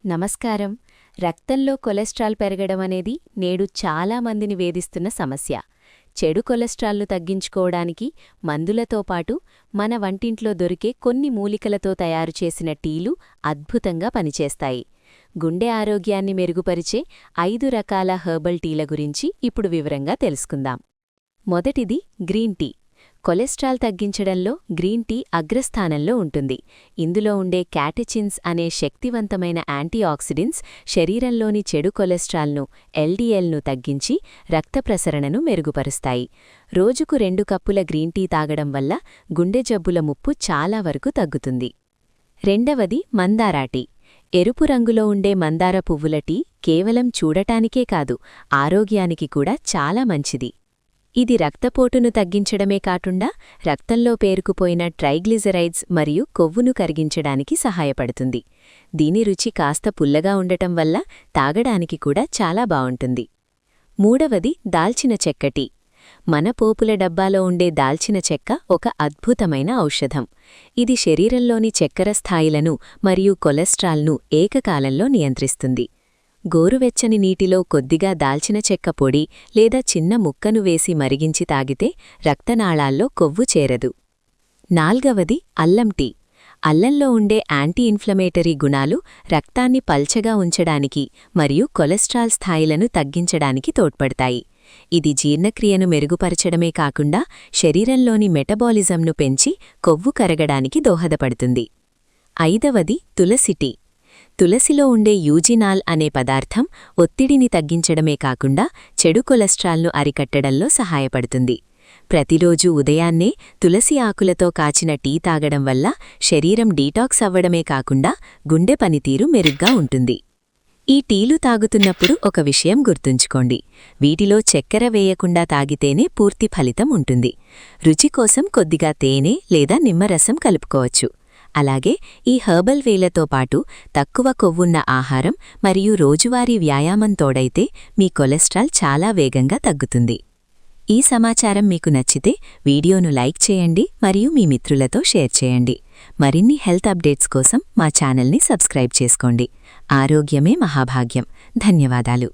నమస్కారం. రక్తంలో కొలెస్ట్రాల్ పెరగడం అనేది నేడు చాలా మందిని వేధిస్తున్న సమస్య. చెడు కొలెస్ట్రాల్ను తగ్గించుకోవడానికి మందులతో పాటు మన వంటింట్లో దొరికే కొన్ని మూలికలతో తయారుచేసిన టీలు అద్భుతంగా పనిచేస్తాయి. గుండె ఆరోగ్యాన్ని మెరుగుపరిచే 5 రకాల హెర్బల్ టీల గురించి ఇప్పుడు వివరంగా తెలుసుకుందాం. మొదటిది గ్రీన్ టీ. కొలెస్ట్రాల్ తగ్గించడంలో గ్రీన్ టీ అగ్రస్థానంలో ఉంటుంది. ఇందులో ఉండే క్యాటెచిన్స్ అనే శక్తివంతమైన యాంటీఆక్సిడెంట్స్ శరీరంలోని చెడు కొలెస్ట్రాల్ను ఎల్డీఎల్ను తగ్గించి రక్త ప్రసరణను మెరుగుపరుస్తాయి. రోజుకు 2 కప్పుల గ్రీన్ టీ తాగడం వల్ల గుండె జబ్బుల ముప్పు చాలా వరకు తగ్గుతుంది. రెండవది మందార టీ. ఎరుపు రంగులో ఉండే మందార పువ్వుల టీ కేవలం చూడటానికే కాదు, ఆరోగ్యానికి కూడా చాలా మంచిది. ఇది రక్తపోటును తగ్గించడమే కాకుండా రక్తంలో పేరుకుపోయిన ట్రైగ్లిజరైడ్స్ మరియు కొవ్వును కరిగించడానికి సహాయపడుతుంది. దీని రుచి కాస్త పుల్లగా ఉండటం వల్ల తాగడానికి కూడా చాలా బావుంటుంది. మూడవది దాల్చిన చెక్క టీ. మన పోపుల డబ్బాలో ఉండే దాల్చిన చెక్క ఒక అద్భుతమైన ఔషధం. ఇది శరీరంలోని చక్కెర స్థాయిలను మరియు కొలెస్ట్రాల్ను ఏకకాలంలో నియంత్రిస్తుంది. గోరువెచ్చని నీటిలో కొద్దిగా దాల్చిన చెక్క పొడి లేదా చిన్న ముక్కను వేసి మరిగించి తాగితే రక్తనాళాల్లో కొవ్వు చేరదు. నాల్గవది అల్లం టీ. అల్లంలో ఉండే యాంటీ ఇన్ఫ్లమేటరీ గుణాలు రక్తాన్ని పల్చగా ఉంచడానికి మరియు కొలెస్ట్రాల్ స్థాయిలను తగ్గించడానికి తోడ్పడతాయి. ఇది జీర్ణక్రియను మెరుగుపరచడమే కాకుండా శరీరంలోని మెటబాలిజంను పెంచి కొవ్వు కరగడానికి దోహదపడుతుంది. ఐదవది తులసి టీ. తులసిలో ఉండే యూజినాల్ అనే పదార్థం ఒత్తిడిని తగ్గించడమే కాకుండా చెడు కొలెస్ట్రాల్ను అరికట్టడంలో సహాయపడుతుంది. ప్రతిరోజూ ఉదయాన్నే తులసి ఆకులతో కాచిన టీ తాగడం వల్ల శరీరం డీటాక్స్ అవ్వడమే కాకుండా గుండె పనితీరు మెరుగ్గా ఉంటుంది. ఈ టీలు తాగుతున్నప్పుడు ఒక విషయం గుర్తుంచుకోండి: వీటిలో చక్కెర వేయకుండా తాగితేనే పూర్తి ఫలితం ఉంటుంది. రుచి కోసం కొద్దిగా తేనె లేదా నిమ్మరసం కలుపుకోవచ్చు. అలాగే ఈ హెర్బల్ వేలతో పాటు తక్కువ కొవ్వున్న ఆహారం మరియు రోజువారీ వ్యాయామం తోడైతే మీ కొలెస్ట్రాల్ చాలా వేగంగా తగ్గుతుంది. ఈ సమాచారం మీకు నచ్చితే వీడియోను లైక్ చేయండి మరియు మీ మిత్రులతో షేర్ చేయండి. మరిన్ని హెల్త్ అప్డేట్స్ కోసం మా ఛానల్ని సబ్స్క్రైబ్ చేసుకోండి. ఆరోగ్యమే మహాభాగ్యం. ధన్యవాదాలు.